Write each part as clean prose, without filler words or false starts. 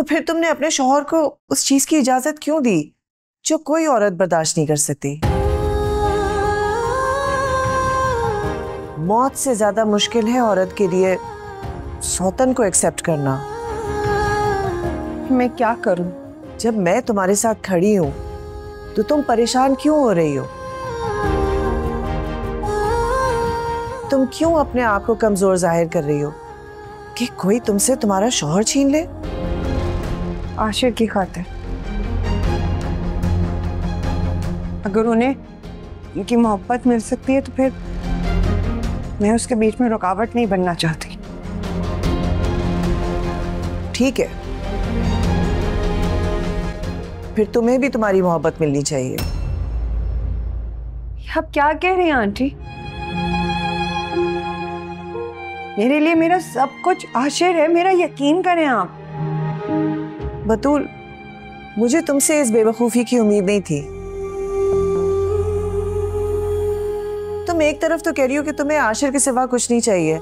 तो फिर तुमने अपने शौहर को उस चीज की इजाजत क्यों दी जो कोई औरत बर्दाश्त नहीं कर सकती? मौत से ज्यादा मुश्किल है औरत के लिए सौतन को एक्सेप्ट करना। मैं क्या करूं? जब मैं तुम्हारे साथ खड़ी हूं तो तुम परेशान क्यों हो रही हो? तुम क्यों अपने आप को कमजोर जाहिर कर रही हो कि कोई तुमसे तुम्हारा शौहर छीन ले? आशिर की खातिर। अगर उन्हें उनकी मोहब्बत मिल सकती है तो फिर मैं उसके बीच में रुकावट नहीं बनना चाहती। ठीक है, फिर तुम्हें भी तुम्हारी मोहब्बत मिलनी चाहिए। आप क्या कह रही हैं आंटी? मेरे लिए मेरा सब कुछ आशिर है, मेरा यकीन करें आप। बतूल, मुझे तुमसे इस बेवकूफी की उम्मीद नहीं थी। तुम एक तरफ तो कह रही हो कि तुम्हें आशिर के सिवा कुछ नहीं चाहिए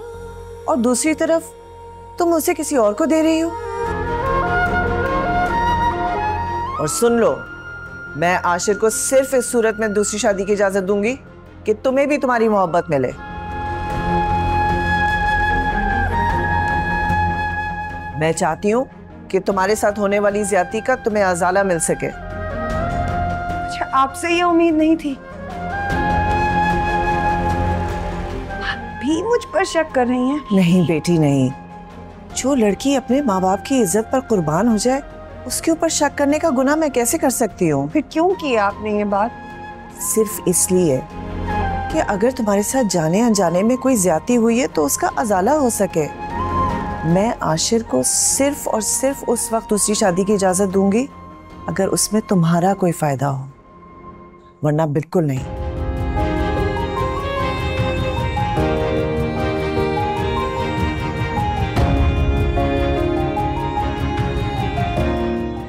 और दूसरी तरफ तुम उसे किसी और को दे रही हो। और सुन लो, मैं आशिर को सिर्फ इस सूरत में दूसरी शादी की इजाजत दूंगी कि तुम्हें भी तुम्हारी मोहब्बत मिले। मैं चाहती हूं कि तुम्हारे साथ होने वाली ज्यादती का तुम्हें अजाला मिल सके। अच्छा, आपसे ये उम्मीद नहीं थी? आप भी मुझ पर शक कर रही हैं? नहीं बेटी, नहीं। जो लड़की अपने माँ बाप की इज्जत पर कुर्बान हो जाए उसके ऊपर शक करने का गुनाह मैं कैसे कर सकती हूँ? फिर क्यों किया आपने ये बात? सिर्फ इसलिए कि अगर तुम्हारे साथ जाने अनजाने में कोई ज्यादती हुई है तो उसका अजाला हो सके। मैं आशिर को सिर्फ और सिर्फ उस वक्त दूसरी शादी की इजाजत दूंगी अगर उसमें तुम्हारा कोई फायदा हो, वरना बिल्कुल नहीं।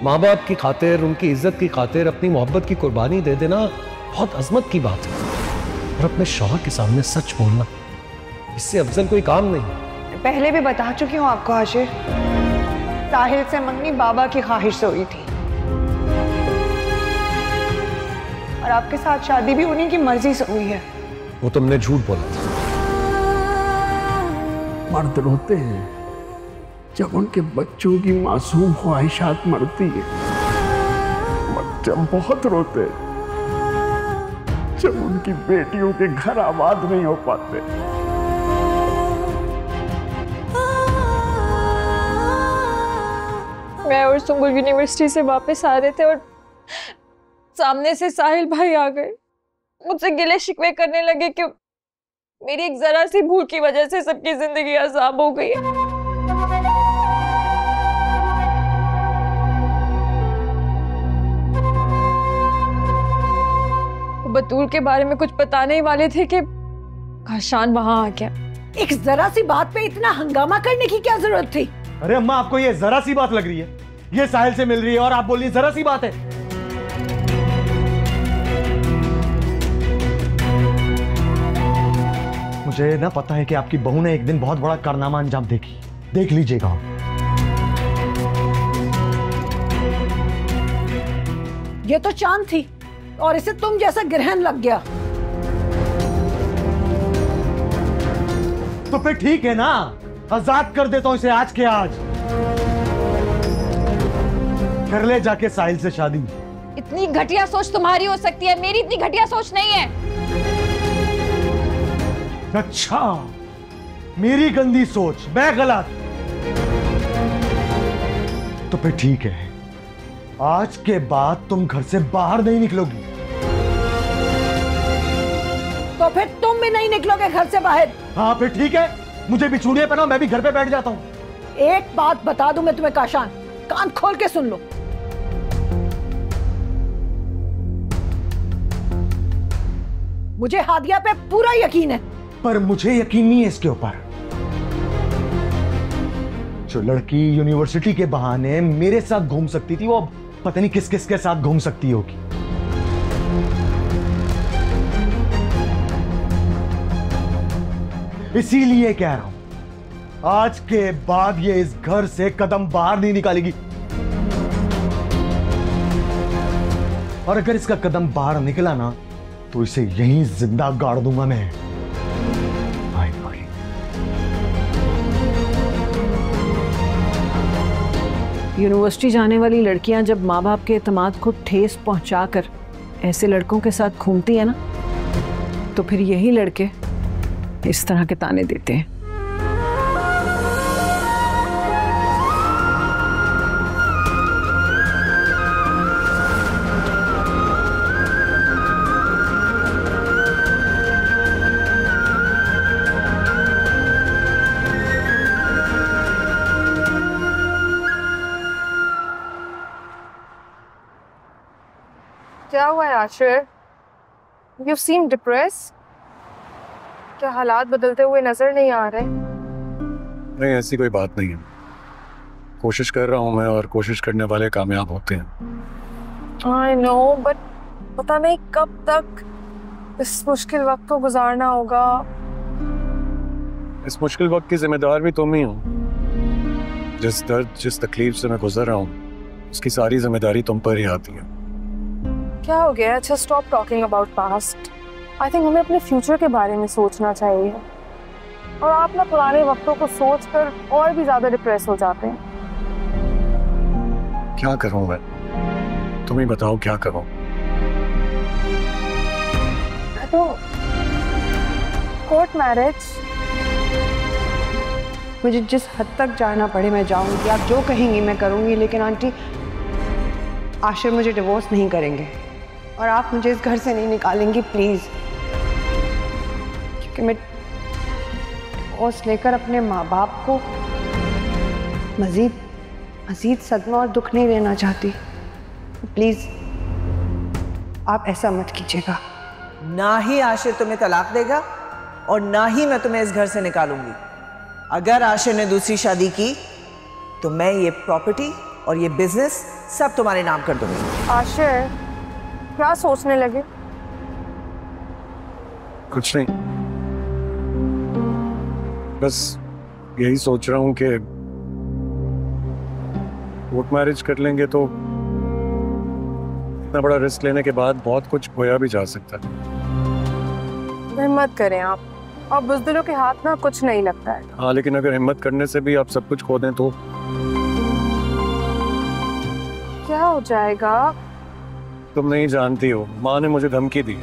माँ बाप की खातिर, उनकी इज्जत की खातिर अपनी मोहब्बत की कुर्बानी दे देना बहुत अजमत की बात है। और अपने शौहर के सामने सच बोलना, इससे अफजल कोई काम नहीं। पहले भी बता चुकी हूँ आपको आशिर, साहिल से मंगनी बाबा की ख्वाहिश से हुई थी और आपके साथ शादी भी उन्हीं की मर्जी से हुई है। वो तुमने झूठ बोला था। मर्द रोते हैं जब उनके बच्चों की मासूम ख्वाहिशात मरती है, बच्चे बहुत रोते हैं जब उनकी बेटियों के घर आबाद नहीं हो पाते। मैं और सुंबुल यूनिवर्सिटी से वापस आ रहे थे और सामने से साहिल भाई आ गए। मुझसे गिले शिकवे करने लगे कि मेरी एक जरा सी भूल की वजह से सबकी जिंदगी अजाब हो गई है। बतूल के बारे में कुछ बताने ही वाले थे कि काशान वहां आ गया। एक जरा सी बात पे इतना हंगामा करने की क्या जरूरत थी? अरे अम्मा, आपको ये जरा सी बात लग रही है? ये साहिल से मिल रही है और आप बोल रही है जरा सी बात है। मुझे ना पता है कि आपकी बहू ने एक दिन बहुत बड़ा कारनामा अंजाम देगी, देख लीजिएगा। ये तो चांद थी और इसे तुम जैसा ग्रहण लग गया। तो फिर ठीक है ना, आजाद कर देता हूं इसे आज के आज। कर ले जाके साहिल से शादी। इतनी घटिया सोच तुम्हारी हो सकती है, मेरी इतनी घटिया सोच नहीं है। अच्छा, मेरी गंदी सोच, मैं गलत। तो फिर ठीक है, आज के बाद तुम घर से बाहर नहीं निकलोगी। तो फिर तुम भी नहीं निकलोगे घर से बाहर? हाँ फिर ठीक है, मुझे भी चूड़ियां पहनाओ, मैं भी घर पे बैठ जाता हूं। एक बात बता दूं मैं तुम्हें काशान, कान खोल के सुन लो। मुझे हादिया पे पूरा यकीन है, पर मुझे यकीन नहीं है इसके ऊपर। जो लड़की यूनिवर्सिटी के बहाने मेरे साथ घूम सकती थी, वो पता नहीं किस किस के साथ घूम सकती होगी। इसीलिए कह रहा हूं, आज के बाद ये इस घर से कदम बाहर नहीं निकालेगी। और अगर इसका कदम बाहर निकला ना तो इसे यहीं जिंदा गाड़ दूंगा मैं। भाई भाई यूनिवर्सिटी जाने वाली लड़कियां जब माँ बाप के एतमाद को ठेस पहुंचाकर ऐसे लड़कों के साथ घूमती है ना, तो फिर यही लड़के इस तरह के ताने देते हैं। क्या हुआ है आशिर? You seem depressed. क्या हालात बदलते हुए नजर नहीं आ रहे? नहीं, ऐसी कोई बात नहीं है। कोशिश कर रहा हूँ मैं, और कोशिश करने वाले कामयाब होते हैं। I know, but पता नहीं कब तक इस मुश्किल वक्त को गुजारना होगा। इस मुश्किल वक्त की जिम्मेदार भी तुम ही हो। जिस दर्द, जिस तकलीफ से मैं गुजर रहा हूँ, उसकी सारी जिम्मेदारी तुम पर ही आती है। क्या हो गया? अच्छा, stop talking about past. I think हमें अपने फ्यूचर के बारे में सोचना चाहिए, और आप ना पुराने वक्तों को सोचकर और भी ज्यादा डिप्रेस हो जाते हैं। क्या करूं मैं? तुम ही बताओ क्या करूं। तो कोर्ट मैरिज, मुझे जिस हद तक जाना पड़े मैं जाऊंगी, आप जो कहेंगी मैं करूंगी, लेकिन आंटी आशिर मुझे डिवोर्स नहीं करेंगे और आप मुझे इस घर से नहीं निकालेंगी प्लीज, क्योंकि मैं डिवोर्स लेकर अपने माँ बाप को मजीद सदमा और दुख नहीं देना चाहती। प्लीज आप ऐसा मत कीजिएगा। ना ही आशिर तुम्हें तलाक देगा और ना ही मैं तुम्हें इस घर से निकालूंगी। अगर आशिर ने दूसरी शादी की तो मैं ये प्रॉपर्टी और ये बिजनेस सब तुम्हारे नाम कर दूंगी। आशिर क्या सोचने लगे? कुछ नहीं, बस यही सोच रहा हूं कि कोर्ट मैरिज कर लेंगे तो इतना बड़ा रिस्क लेने के बाद बहुत कुछ खोया भी जा सकता है। हिम्मत करें आप, और बुज़दिलों के हाथ ना कुछ नहीं लगता है। हाँ, लेकिन अगर हिम्मत करने से भी आप सब कुछ खो दें तो क्या हो जाएगा? तुम नहीं जानती हो, माँ ने मुझे धमकी दी है।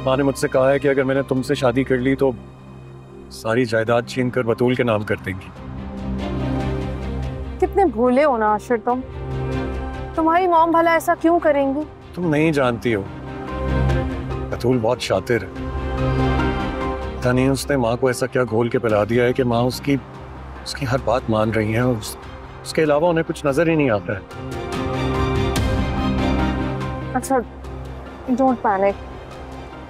माँ ने मुझसे कहा है कि अगर मैंने तुमसे शादी कर ली तो सारी जायदाद छीन कर बतूल के नाम कर देंगी। कितने भूले हो ना आशिर तुम। तुम्हारी मॉम भला ऐसा क्यों करेंगी? तुम नहीं जानती हो, बतूल बहुत शातिर है। पता नहीं उसने माँ को ऐसा क्या घोल के पिला दिया है कि माँ उसकी हर बात मान रही है, और उसके अलावा उन्हें कुछ नजर ही नहीं आता है। अच्छा, डोंट पैनिक।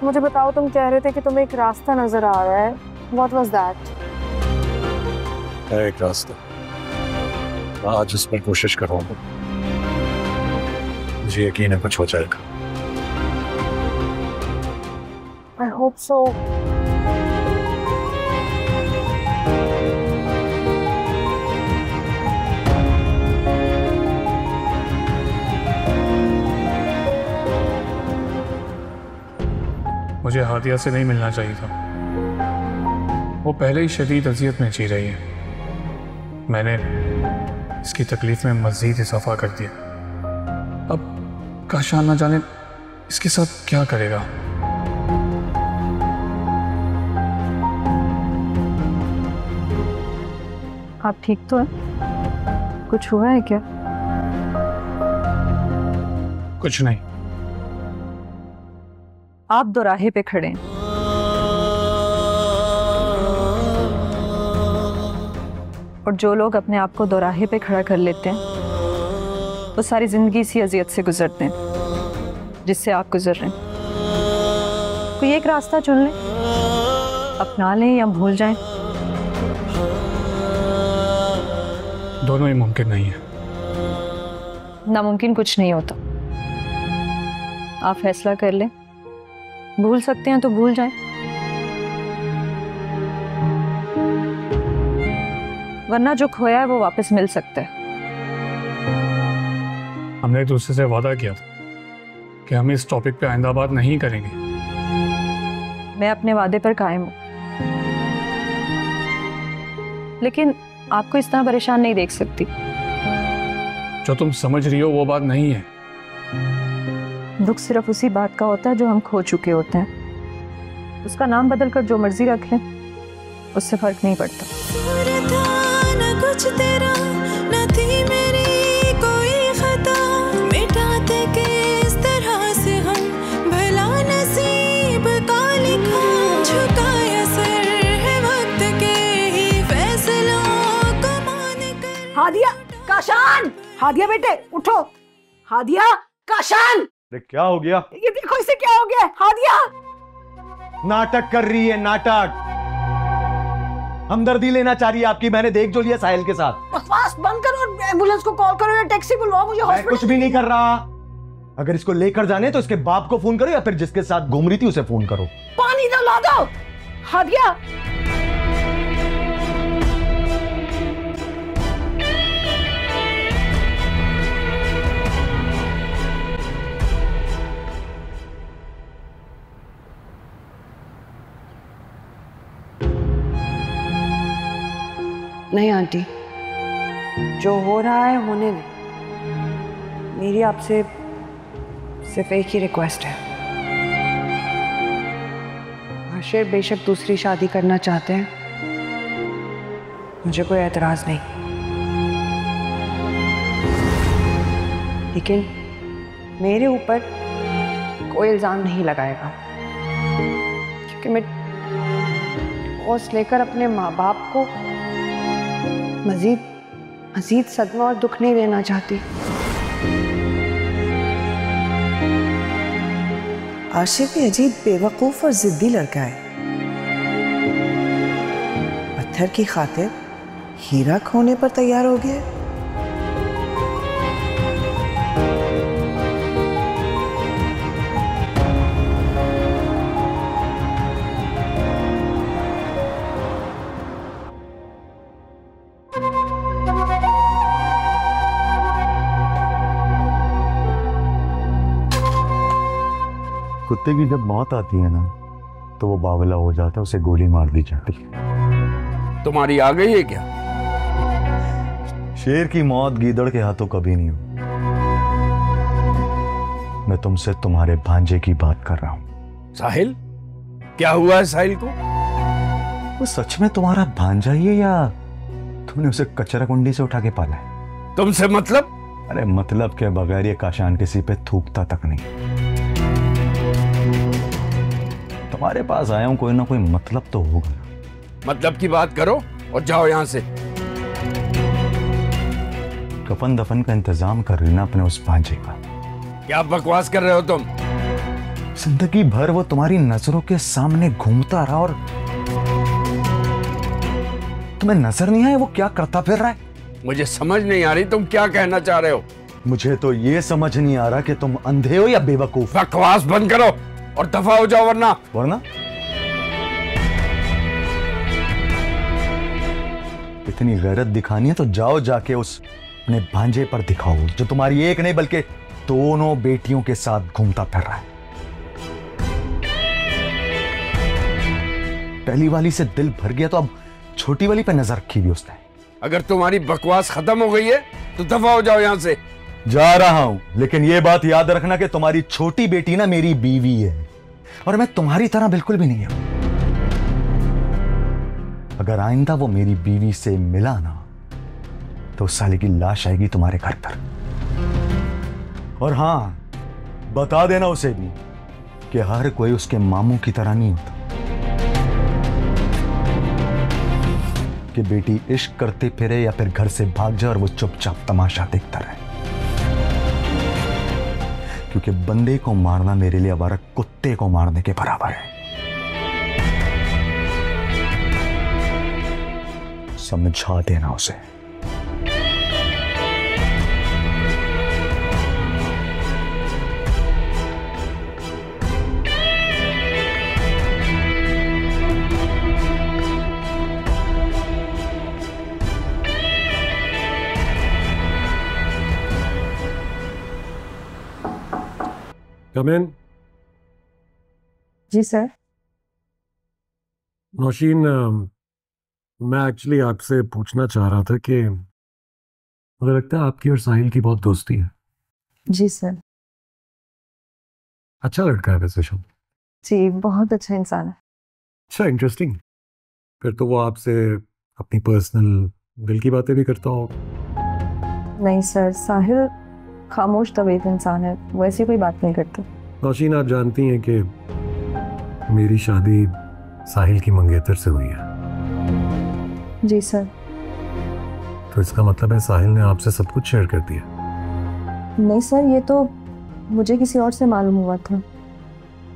मुझे बताओ, तुम कह रहे थे कि तुम्हें एक रास्ता नजर आ रहा है। What was that? है एक रास्ता, आज उस पर कोशिश करूंगा। मुझे यकीन है कुछ हो जाएगा। I hope so. मुझे हादिया से नहीं मिलना चाहिए था। वो पहले ही शदीद अजियत में जी रही है। मैंने इसकी तकलीफ में मज़ीद इजाफा कर दिया। अब काशान ना जाने इसके साथ क्या करेगा। आप ठीक तो हैं? कुछ हुआ है क्या? कुछ नहीं। आप दोराहे पे खड़े हैं। और जो लोग अपने आप को दोराहे पे खड़ा कर लेते हैं वो सारी जिंदगी इसी अजियत से गुजरते हैं जिससे आप गुजर रहे हैं। कोई एक रास्ता चुन लें, अपना लें या भूल जाएं। दोनों ही मुमकिन नहीं है। नामुमकिन कुछ नहीं होता। आप फैसला कर लें, भूल सकते हैं तो भूल जाएं, वरना जो खोया है वो वापस मिल सकता है। हमने एक दूसरे से वादा किया था कि हम इस टॉपिक पे आइंदा बात नहीं करेंगे। मैं अपने वादे पर कायम हूँ, लेकिन आपको इस तरह परेशान नहीं देख सकती। जो तुम समझ रही हो वो बात नहीं है। दुख सिर्फ उसी बात का होता है जो हम खो चुके होते हैं। उसका नाम बदलकर जो मर्जी रख लें, उससे फर्क नहीं पड़ता। कुछ तेरा न थी मेरी कोई खता, मिटाते किस तरह से हम भला नसीब का लिखा, झुकाया सर है वक्त के ही फैसलों को मान कर। हादिया, काशान, हादिया बेटे उठो। हादिया, काशान। क्या हो गया? ये देखो इसे क्या हो गया। हादिया नाटक कर रही है, नाटक। हमदर्दी लेना चाह रही है आपकी। मैंने देख जो लिया साहिल के साथ। बकवास बंद करो और एम्बुलेंस को कॉल करो या टैक्सी बुलवाओ मुझे हॉस्पिटल। कुछ भी नहीं कर रहा। अगर इसको लेकर जाने तो इसके बाप को फोन करो या फिर जिसके साथ घूम रही थी उसे फोन करो। पानी तो ला दो। हादिया नहीं आंटी, जो हो रहा है होने दें। मेरी आपसे सिर्फ एक ही रिक्वेस्ट है। आशिर बेशक दूसरी शादी करना चाहते हैं, मुझे कोई एतराज नहीं, लेकिन मेरे ऊपर कोई इल्ज़ाम नहीं लगाएगा, क्योंकि मैं डिवोर्स लेकर अपने माँ बाप को मजीद सदमा और दुख नहीं देना चाहती। आशिर भी अजीब बेवकूफ और जिद्दी लड़का है। पत्थर की खातिर हीरा खोने पर तैयार हो गया। कुत्ते की जब मौत आती है ना तो वो बावला हो जाता है, उसे गोली मार दी जाती है। तुम्हारी आ गई है क्या? शेर की मौत गीदड़ के हाथों कभी नहीं हुई। मैं तुमसे तुम्हारे भांजे की बात कर रहा हूं। साहिल? क्या हुआ है साहिल को? वो सच में तुम्हारा भांजा ही है या तुमने उसे कचरा कुंडी से उठा के पाला है? तुमसे मतलब? अरे मतलब के बगैर ये काशान किसी पे थूकता तक नहीं। तुम्हारे पास आया हूं, कोई ना कोई मतलब तो होगा। मतलब की बात करो और जाओ यहां से। कफन दफन का इंतजाम कर रही ना अपने उस भांजे का। क्या बकवास कर रहे हो तुम? जिंदगी भर वो तुम्हारी नजरों के सामने घूमता रहा और तुम्हें नजर नहीं आया वो क्या करता फिर रहा है? मुझे समझ नहीं आ रही तुम क्या कहना चाह रहे हो। मुझे तो ये समझ नहीं आ रहा कि तुम अंधे हो या बेवकूफ। बकवास बंद करो और दफा हो जाओ, वरना इतनी गैरत दिखानी है तो जाओ जाके उस अपने भांजे पर दिखाओ जो तुम्हारी एक नहीं बल्कि दोनों बेटियों के साथ घूमता फिर रहा है। पहली वाली से दिल भर गया तो अब छोटी वाली पे नजर रखी हुई उसने। अगर तुम्हारी बकवास खत्म हो गई है तो दफा हो जाओ यहां से। जा रहा हूं, लेकिन यह बात याद रखना कि तुम्हारी छोटी बेटी ना मेरी बीवी है और मैं तुम्हारी तरह बिल्कुल भी नहीं हूं। अगर आइंदा वो मेरी बीवी से मिला ना तो उस साले की लाश आएगी तुम्हारे घर पर। और हां, बता देना उसे भी कि हर कोई उसके मामू की तरह नहीं होता कि बेटी इश्क करते फिरे या फिर घर से भाग जाए और वो चुपचाप तमाशा देखता रहे। क्योंकि बंदे को मारना मेरे लिए आवारा कुत्ते को मारने के बराबर है। समझा देना उसे। कम इन। जी सर। नौशीन, मैं एक्चुअली आपसे पूछना चाह रहा था कि मुझे लगता है आपकी और साहिल की बहुत दोस्ती है। जी सर। अच्छा लड़का है वैसे शब। जी, बहुत अच्छा इंसान है। अच्छा, इंटरेस्टिंग। फिर तो वो आपसे अपनी पर्सनल दिल की बातें भी करता हो। नहीं सर, साहिल खामोश तबीयत इंसान है, वो ऐसी कोई बात नहीं करता। नौशीन, आप जानती हैं कि मेरी शादी साहिल की मंगेतर से हुई है। जी सर। तो इसका मतलब है साहिल ने आपसे सब कुछ शेयर कर दिया? नहीं सर, ये तो मुझे किसी और से मालूम हुआ था।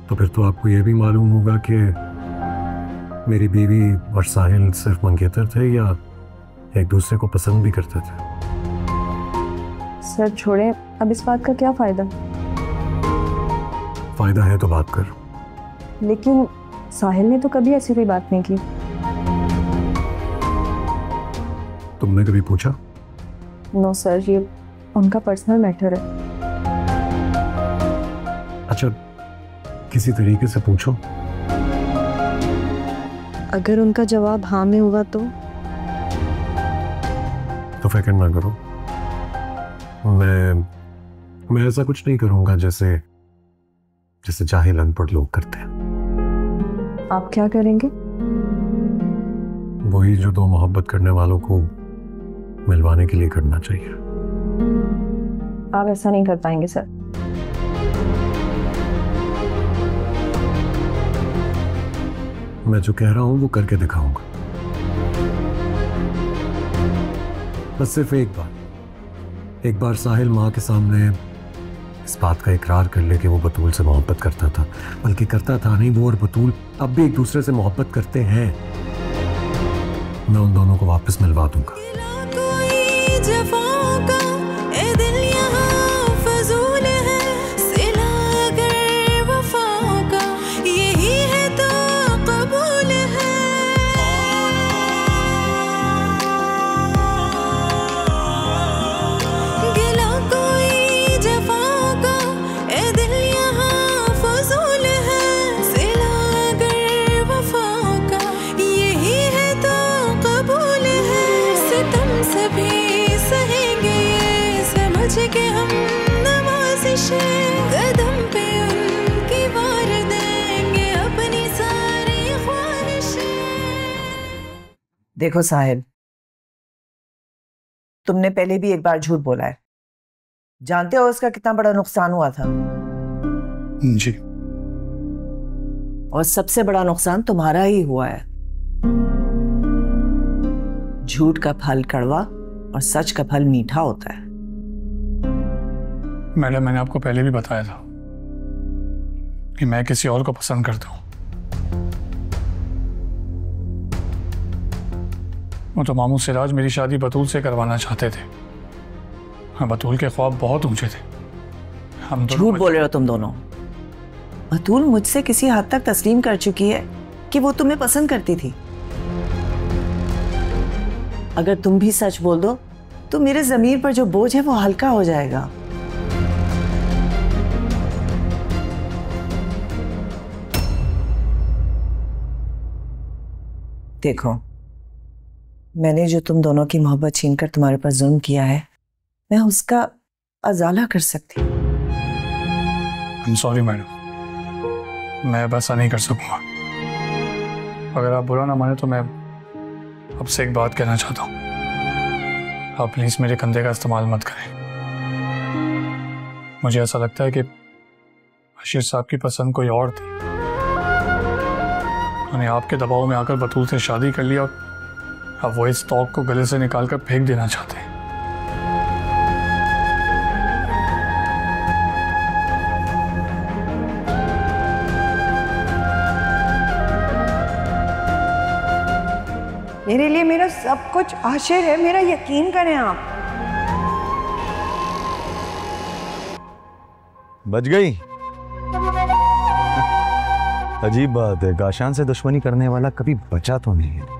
तो फिर तो आपको ये भी मालूम होगा कि मेरी बीवी और साहिल सिर्फ मंगेतर थे या एक दूसरे को पसंद भी करते थे? सर छोड़े, अब इस बात का क्या फायदा। फायदा है तो बात करो। लेकिन साहिल ने तो कभी ऐसी कोई बात नहीं की। तुमने कभी पूछा? नो सर, ये उनका पर्सनल मैटर है। अच्छा, किसी तरीके से पूछो। अगर उनका जवाब हाँ में हुआ तो फिक्र ना करो, मैं ऐसा कुछ नहीं करूंगा जैसे जाहिल अनपढ़ लोग करते हैं। आप क्या करेंगे? वही जो दो मोहब्बत करने वालों को मिलवाने के लिए करना चाहिए। आप ऐसा नहीं कर पाएंगे सर। मैं जो कह रहा हूं वो करके दिखाऊंगा। बस सिर्फ एक बार साहिल माँ के सामने इस बात का इकरार कर ले कि वो बतूल से मोहब्बत करता था, बल्कि करता था नहीं, वो और बतूल अब भी एक दूसरे से मोहब्बत करते हैं, मैं उन दोनों को वापस मिलवा दूंगा। देखो साहिल, तुमने पहले भी एक बार झूठ बोला है, जानते हो उसका कितना बड़ा नुकसान हुआ था? जी। और सबसे बड़ा नुकसान तुम्हारा ही हुआ है। झूठ का फल कड़वा और सच का फल मीठा होता है। मैडम, मैंने आपको पहले भी बताया था कि मैं किसी और को पसंद करता हूं। वो तो मामू सिराज मेरी शादी बतूल से करवाना चाहते थे। हाँ, बतूल के ख्वाब बहुत ऊंचे थे। हम झूठ बोल रहे हो तुम दोनों। बतूल मुझसे किसी हद तक तस्लीम कर चुकी है कि वो तुम्हें पसंद करती थी। अगर तुम भी सच बोल दो तो मेरे ज़मीर पर जो बोझ है वो हल्का हो जाएगा। देखो, मैंने जो तुम दोनों की मोहब्बत छीनकर तुम्हारे पर जुल्म किया है, मैं उसका अजाला कर सकती हूँ। I'm sorry मैडम, मैं अब ऐसा नहीं कर सकूंगा। अगर आप बुरा ना माने तो मैं आपसे एक बात कहना चाहता हूँ। आप प्लीज मेरे कंधे का इस्तेमाल मत करें। मुझे ऐसा लगता है कि बशीर साहब की पसंद कोई और थी। उन्होंने आपके दबाव में आकर बतूल से शादी कर लिया और अब वो इस तौक को गले से निकालकर फेंक देना चाहते हैं। मेरे लिए मेरा सब कुछ आशिर है, मेरा यकीन करें आप। बच गई। अजीब बात है, गाशान से दुश्मनी करने वाला कभी बचा तो नहीं है।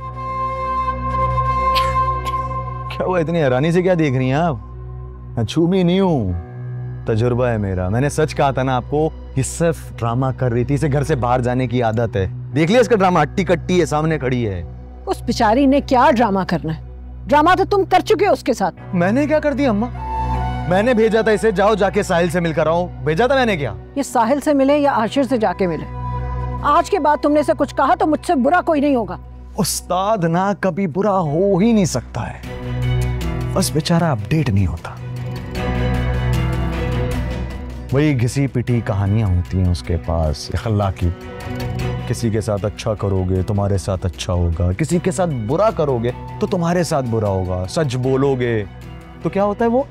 क्या हुआ, इतनी हैरानी से क्या देख रही हैं आप? छू भी नहीं हूं तजुर्बा है मेरा। मैंने सच कहा था ना आपको, ये सिर्फ ड्रामा कर रही थी, इसे घर से बाहर जाने की आदत है। देख लिया इसका ड्रामा, हट्टी कट्टी है, सामने खड़ी है। उस बेचारी ने क्या ड्रामा करना है? ड्रामा तो तुम कर चुके हो उसके साथ। मैंने क्या कर दिया अम्मा? मैंने भेजा था इसे, जाओ जाके साहिल से मिलकर आओ। भेजा था मैंने क्या? ये साहिल से मिले या आशिर से जाके मिले, आज के बाद तुमने से कुछ कहा तो मुझसे बुरा कोई नहीं होगा। उस्ताद ना कभी बुरा हो ही नहीं सकता है, बस बेचारा अपडेट नहीं होता। वही घिसी पिटी कहानियां होती हैं उसके पास, अखला की। किसी के साथ अच्छा करोगे तुम्हारे साथ अच्छा होगा, किसी के साथ बुरा करोगे तो तुम्हारे साथ बुरा होगा। सच बोलोगे तो क्या होता है, वो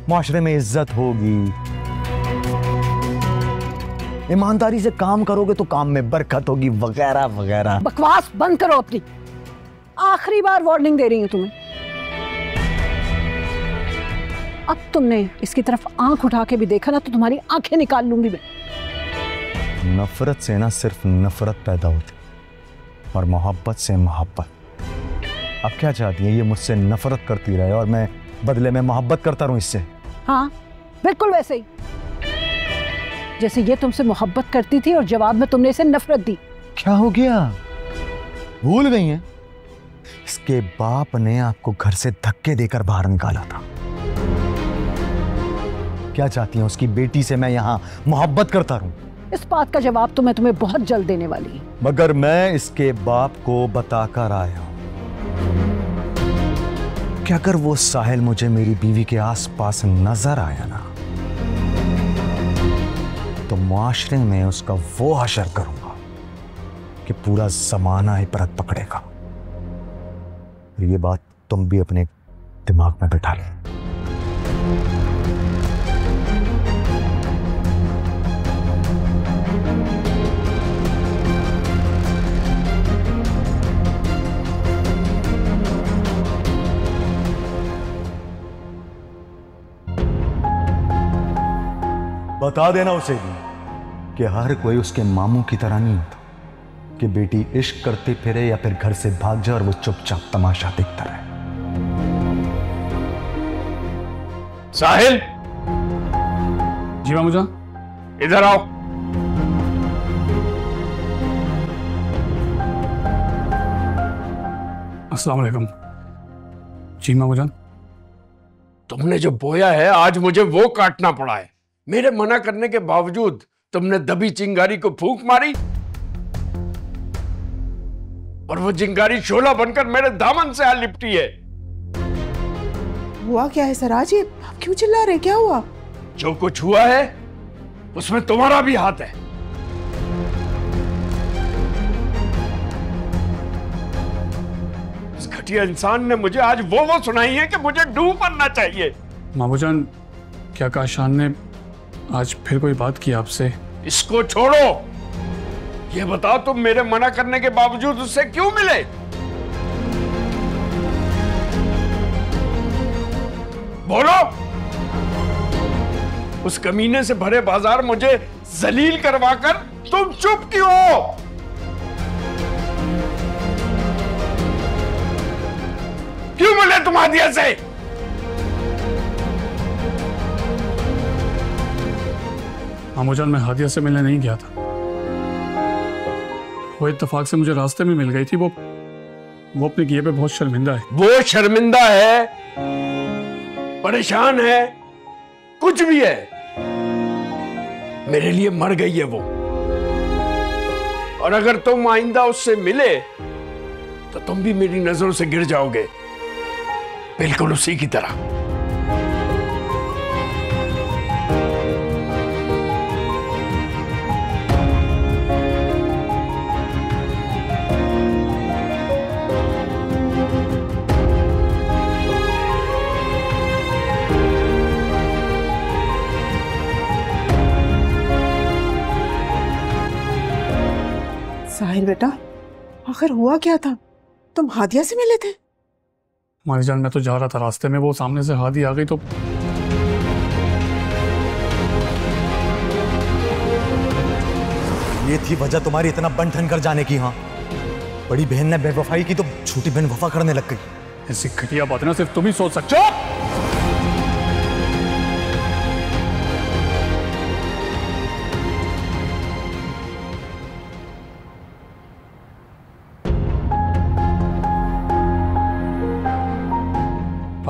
माशरे में इज्जत होगी। ईमानदारी से काम करोगे तो काम में बरकत होगी, वगैरह वगैरह। बकवास बंद करो अपनी, आखिरी बार वार्निंग दे रही हूं तुम्हें। अब तुमने इसकी तरफ आंख उठा के भी देखा ना तो तुम्हारी आंखें निकाल लूंगी मैं। नफरत से ना सिर्फ नफरत पैदा होती, और मोहब्बत से मोहब्बत। अब क्या चाहती है, ये मुझसे नफरत करती रहे और मैं बदले में मोहब्बत करता रहूं इससे? हाँ बिल्कुल वैसे ही, जैसे ये तुमसे मोहब्बत करती थी और जवाब में तुमने इसे नफरत दी। क्या हो गया, भूल गई हैं? इसके बाप ने आपको घर से धक्के देकर बाहर निकाला था। क्या चाहती हैं, उसकी बेटी से मैं यहां मोहब्बत करता रहूं? इस बात का जवाब तो मैं तुम्हें बहुत जल्द देने वाली हूं। मगर मैं इसके बाप को बताकर आया हूं कि अगर वो साहिल मुझे मेरी बीवी के आसपास नजर आया ना तो मुआशरे में उसका वो हशर करूंगा कि पूरा जमाना इबरत पकड़ेगा। ये बात तुम भी अपने दिमाग में बिठा लो। बता देना उसे भी कि हर कोई उसके मामू की तरह नहीं होता कि बेटी इश्क करते फिरे या फिर घर से भाग जाए और वो चुपचाप तमाशा देखता रहे। साहिल, जी मामू जान, इधर आओ। अस्सलाम वालेकुम। जी मामू जान। तुमने जो बोया है आज मुझे वो काटना पड़ा है। मेरे मना करने के बावजूद तुमने दबी चिंगारी को फूंक मारी और वो चिंगारी शोला बनकर मेरे दामन से आ लिपटी है। हुआ क्या है सराज, ये आप क्यों चिल्ला रहे, क्या हुआ? जो कुछ हुआ है उसमें तुम्हारा भी हाथ है। इस घटिया इंसान ने मुझे आज वो सुनाई है कि मुझे डूब मरना चाहिए। मामू जान, क्या काशान ने आज फिर कोई बात की आपसे? इसको छोड़ो, ये बताओ तुम मेरे मना करने के बावजूद उससे क्यों मिले? बोलो। उस कमीने से भरे बाजार मुझे जलील करवाकर तुम चुप क्यों हो? क्यों मिले तुम हादिया से? मामू जान, मैं हादिया से मिलने नहीं गया था। वो इत्तेफाक से मुझे रास्ते में मिल गई थी। वो अपने किए पे बहुत शर्मिंदा है। वो शर्मिंदा है, परेशान है, कुछ भी है, मेरे लिए मर गई है वो। और अगर तुम आइंदा उससे मिले तो तुम भी मेरी नजरों से गिर जाओगे, बिल्कुल उसी की तरह। साहिल बेटा, आखिर हुआ क्या था? तुम हादिया से मिले थे? मारी जान, मैं तो जा रहा था, रास्ते में वो सामने से हादी आ गई तो ये थी वजह तुम्हारी इतना बन ठन कर जाने की? हाँ, बड़ी बहन ने बेवफाई की तो छोटी बहन वफा करने लग गई। ऐसी घटिया बात ना सिर्फ तुम ही सोच सकते हो।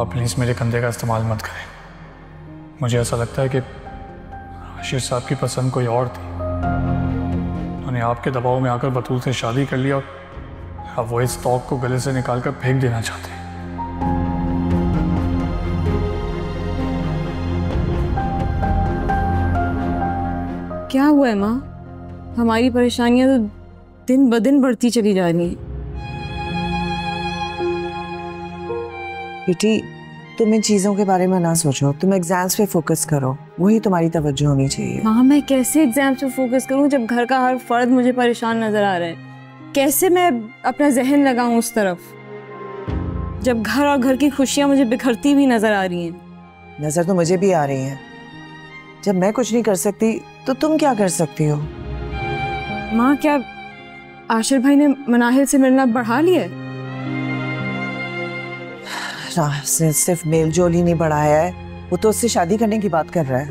आप प्लीज़ मेरे कंधे का इस्तेमाल मत करें। मुझे ऐसा लगता है कि आशिर साहब की पसंद कोई और थी। उन्होंने आपके दबाव में आकर बतूल से शादी कर लिया और अब वो इस तौक को गले से निकाल कर फेंक देना चाहते हैं। क्या हुआ है माँ? हमारी परेशानियां तो दिन ब दिन बढ़ती चली जा रही हैं। बेटी, तुम इन चीजों के बारे में ना सोचो, तुम एग्जाम्स पे फोकस करो, वही तुम्हारी तवज्जो होनी चाहिए। माँ, मैं कैसे एग्जाम्स पे फोकस करूं जब घर का हर फर्द मुझे परेशान नजर आ रहा है? कैसे मैं अपना जहन लगाऊं उस तरफ, जब घर और घर की खुशियां मुझे बिखरती हुई नजर आ रही हैं? नजर तो मुझे भी आ रही है। जब मैं कुछ नहीं कर सकती तो तुम क्या कर सकती हो? माँ, क्या आशिर भाई ने मनाहिल से मिलना बढ़ा लिया है? सिर्फ मेल जोल ही नहीं बढ़ाया है, वो तो उससे शादी करने की बात कर रहा है।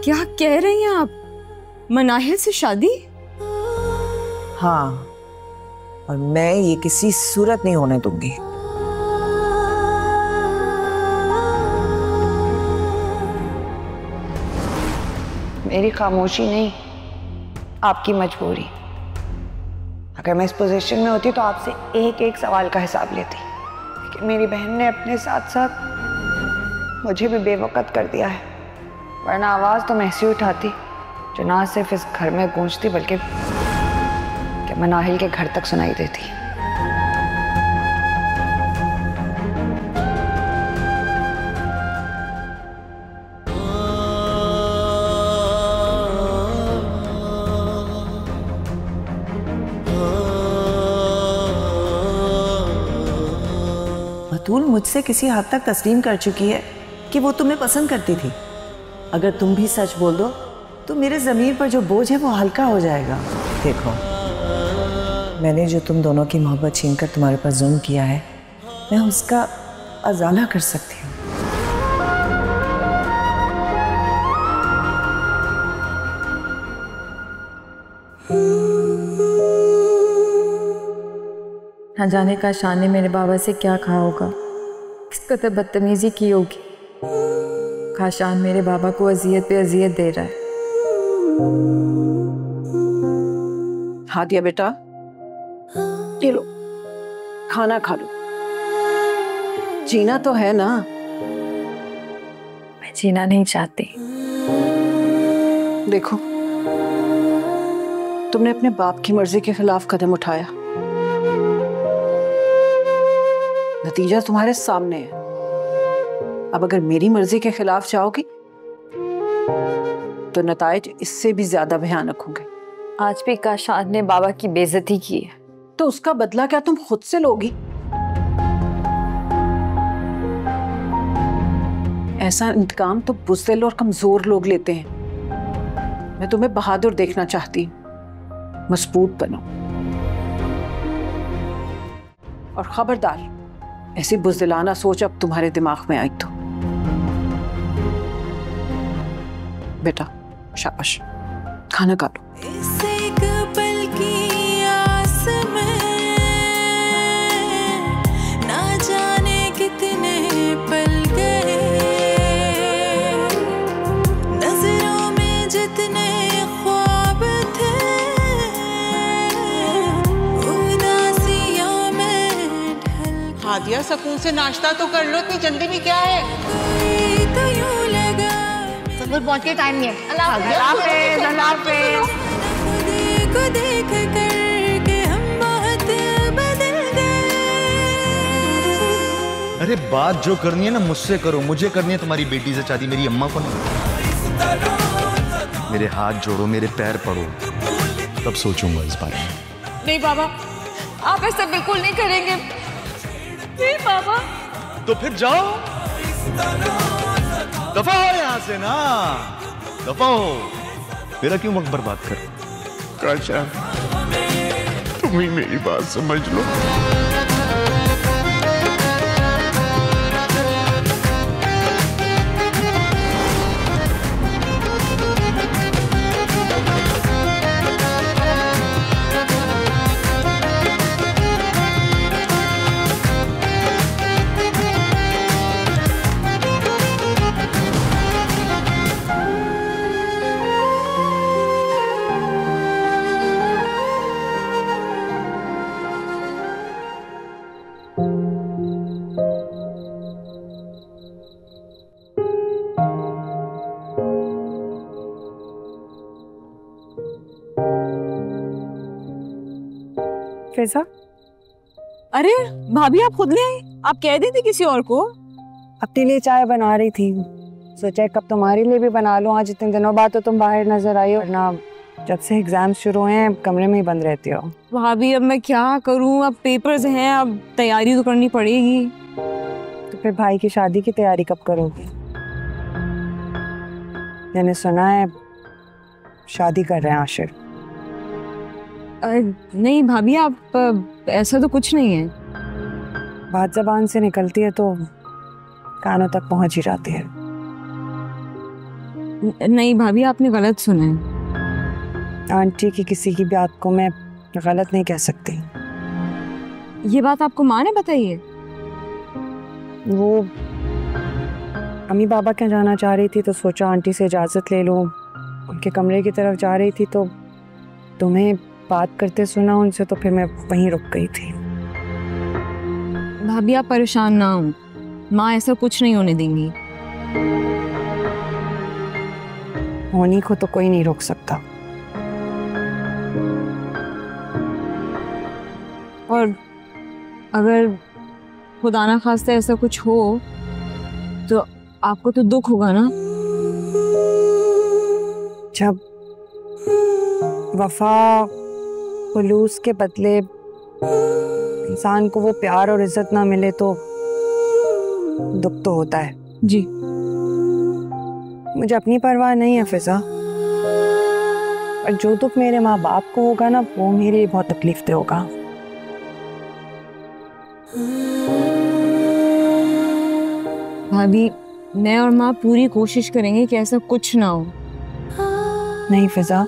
क्या कह रही हैं आप? मनाहिल से शादी? हाँ, और मैं ये किसी सूरत नहीं होने दूंगी। मेरी खामोशी नहीं, आपकी मजबूरी। अगर मैं इस पोजीशन में होती तो आपसे एक एक सवाल का हिसाब लेती, लेकिन मेरी बहन ने अपने साथ साथ मुझे भी बेवकूफ़ कर दिया है। वरना आवाज़ तो मैं ऐसी उठाती जो ना सिर्फ इस घर में गूंजती बल्कि मनाहिल के घर तक सुनाई देती। बतूल मुझसे किसी हद तक तस्लीम कर चुकी है कि वो तुम्हें पसंद करती थी। अगर तुम भी सच बोल दो तो मेरे ज़मीर पर जो बोझ है वो हल्का हो जाएगा। देखो, मैंने जो तुम दोनों की मोहब्बत छीनकर तुम्हारे पर जुल्म किया है, मैं उसका अजाला कर सकती हूँ। ना जाने का शान ने मेरे बाबा से क्या कहा होगा, किस कदर बदतमीजी की होगी। खाशान मेरे बाबा को अजियत पे अजियत दे रहा है। हादिया बेटा, ये लो खाना खा लो। जीना तो है ना? मैं जीना नहीं चाहती। देखो, तुमने अपने बाप की मर्जी के खिलाफ कदम उठाया, नतीजा तुम्हारे सामने है। अब अगर मेरी मर्जी के खिलाफ जाओगी तो नताइज इससे भी ज्यादा भयानक होंगे। आज भी काशान ने बाबा की बेइज्जती की है, तो उसका बदला क्या तुम खुद से लोगी? ऐसा इंतकाम तो बुज़दिल और कमजोर लोग लेते हैं। मैं तुम्हें बहादुर देखना चाहती हूँ, मजबूत बनो। और खबरदार, ऐसी बुज़दिलाना सोच अब तुम्हारे दिमाग में आई तो। बेटा शाबाश, खाना खा लो। हादिया, सुकून से नाश्ता तो कर लो, इतनी जल्दी भी क्या है? सुबह पहुंच के टाइम नहीं है। अल्लाह हाफिज़, अल्लाह हाफिज़। अरे बात जो करनी है ना मुझसे करो, मुझे करनी है तुम्हारी बेटी से शादी, मेरी अम्मा को नहीं। मेरे हाथ जोड़ो, मेरे पैर पड़ो, तब सोचूंगा इस बारे में। नहीं बाबा, आप ऐसा बिल्कुल नहीं करेंगे। नहीं बाबा। तो फिर जाओ, दफा हो यहां से ना, दफा हो। मेरा क्यों वक्त बर्बाद कर? काशा, तुम ही मेरी बात समझ लो। फिजा, अरे भाभी आप खुद ले आई, आप कह दी थी किसी और को। अपने लिए चाय बना रही थी, सोचा कब तुम्हारे लिए भी बना लो। आज इतने दिनों बाद तो तुम बाहर नजर आई हो, ना जब से एग्जाम शुरू हुए हैं कमरे में ही बंद रहती हो। भाभी अब मैं क्या करूं, अब पेपर्स हैं, अब तैयारी तो करनी पड़ेगी। तो फिर भाई की शादी की तैयारी कब करोगी? मैंने सुना है शादी कर रहे हैं आशिर। नहीं भाभी आप ऐसा तो कुछ नहीं है। बात जबान से निकलती है तो कानों तक पहुंच ही जाती है। नहीं भाभी आपने गलत सुना है। आंटी की किसी की बात को मैं गलत नहीं कह सकती। ये बात आपको माँ ने बताई है? वो अम्मी बाबा क्या जाना चाह रही थी तो सोचा आंटी से इजाज़त ले लूँ। उनके कमरे की तरफ जा रही थी तो तुम्हें बात करते सुना उनसे, तो फिर मैं वहीं रुक गई थी। भाभी आप परेशान ना हो, माँ ऐसा कुछ नहीं होने देंगी। होनी को तो कोई नहीं रोक सकता। और अगर खुदा ना खास्ता ऐसा कुछ हो तो आपको तो दुख होगा ना। जब वफा खुलूस के बदले इंसान को वो प्यार और इज्जत ना मिले तो दुख तो होता है। जी मुझे अपनी परवाह नहीं है फिजा, और जो दुख मेरे माँ बाप को होगा ना वो मेरे लिए बहुत तकलीफ दे होगा। भाभी मैं और माँ पूरी कोशिश करेंगे कि ऐसा कुछ ना हो। नहीं फिजा,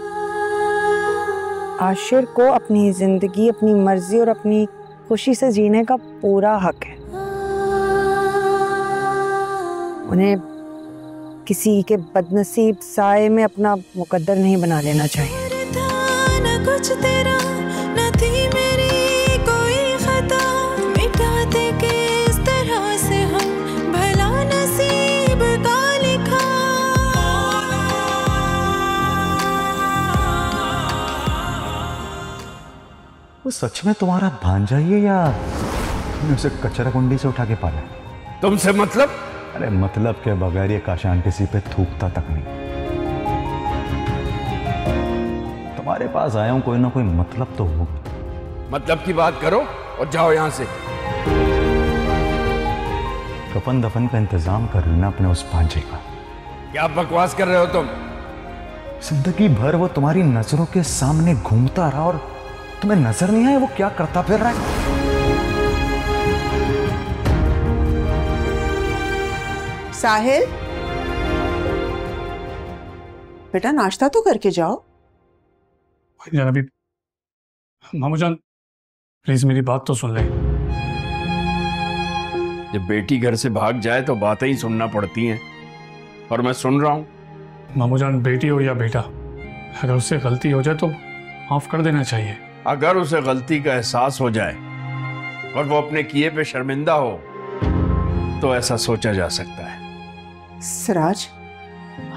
आशिर को अपनी जिंदगी अपनी मर्जी और अपनी खुशी से जीने का पूरा हक है। उन्हें किसी के बदनसीब साए में अपना मुकद्दर नहीं बना लेना चाहिए। वो सच में तुम्हारा भांजा ही है या तुमने उसे कचरा कुंडी से उठा के पाला? तुमसे मतलब? अरे मतलब के बगैर ये काशान किसी पे थूकता तक नहीं। तुम्हारे पास आया हूं, कोई ना कोई मतलब तो होगा। मतलब की बात करो और जाओ यहां से। कफन दफन का इंतजाम कर लेना अपने उस भांजे का। क्या बकवास कर रहे हो तुम? जिंदगी भर वो तुम्हारी नजरों के सामने घूमता रहा और तुम्हें नजर नहीं आया वो क्या करता फिर रहा है? साहिल बेटा नाश्ता तो करके जाओ। जान अभी मामू जान प्लीज मेरी बात तो सुन ले। जब बेटी घर से भाग जाए तो बातें ही सुनना पड़ती हैं, और मैं सुन रहा हूं। मामू जान बेटी हो या बेटा, अगर उससे गलती हो जाए तो माफ कर देना चाहिए। अगर उसे गलती का एहसास हो जाए और वो अपने किए पे शर्मिंदा हो तो ऐसा सोचा जा सकता है। सिराज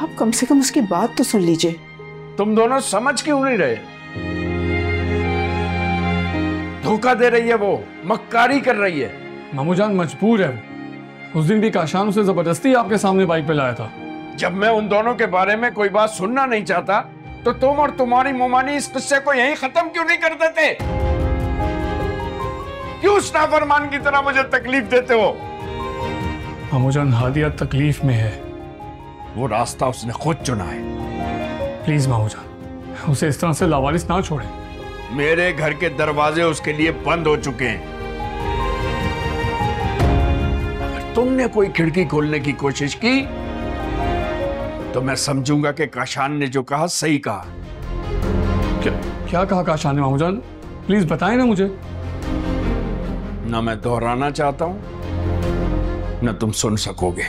आप कम से कम उसकी बात तो सुन लीजिए। तुम दोनों समझ क्यों नहीं रहे? धोखा दे रही है वो, मक्कारी कर रही है। मामू जान मजबूर है। उस दिन भी काशान उसे जबरदस्ती आपके सामने बाइक पे लाया था। जब मैं उन दोनों के बारे में कोई बात सुनना नहीं चाहता तो तुम और तुम्हारी मोमानी इस किस्से को यहीं खत्म क्यों नहीं कर देते? क्यों नाफरमान की तरह मुझे तकलीफ देते हो? मामू जान हादिया तकलीफ में है। वो रास्ता उसने खुद चुना है। प्लीज मामू जान उसे इस तरह से लावारिस ना छोड़ें। मेरे घर के दरवाजे उसके लिए बंद हो चुके हैं। अगर तुमने कोई खिड़की खोलने की कोशिश की तो मैं समझूंगा कि काशान ने जो कहा सही कहा। क्या कहा काशान ने मामू जान? प्लीज बताएं ना मुझे। ना मैं दोहराना चाहता हूं ना तुम सुन सकोगे।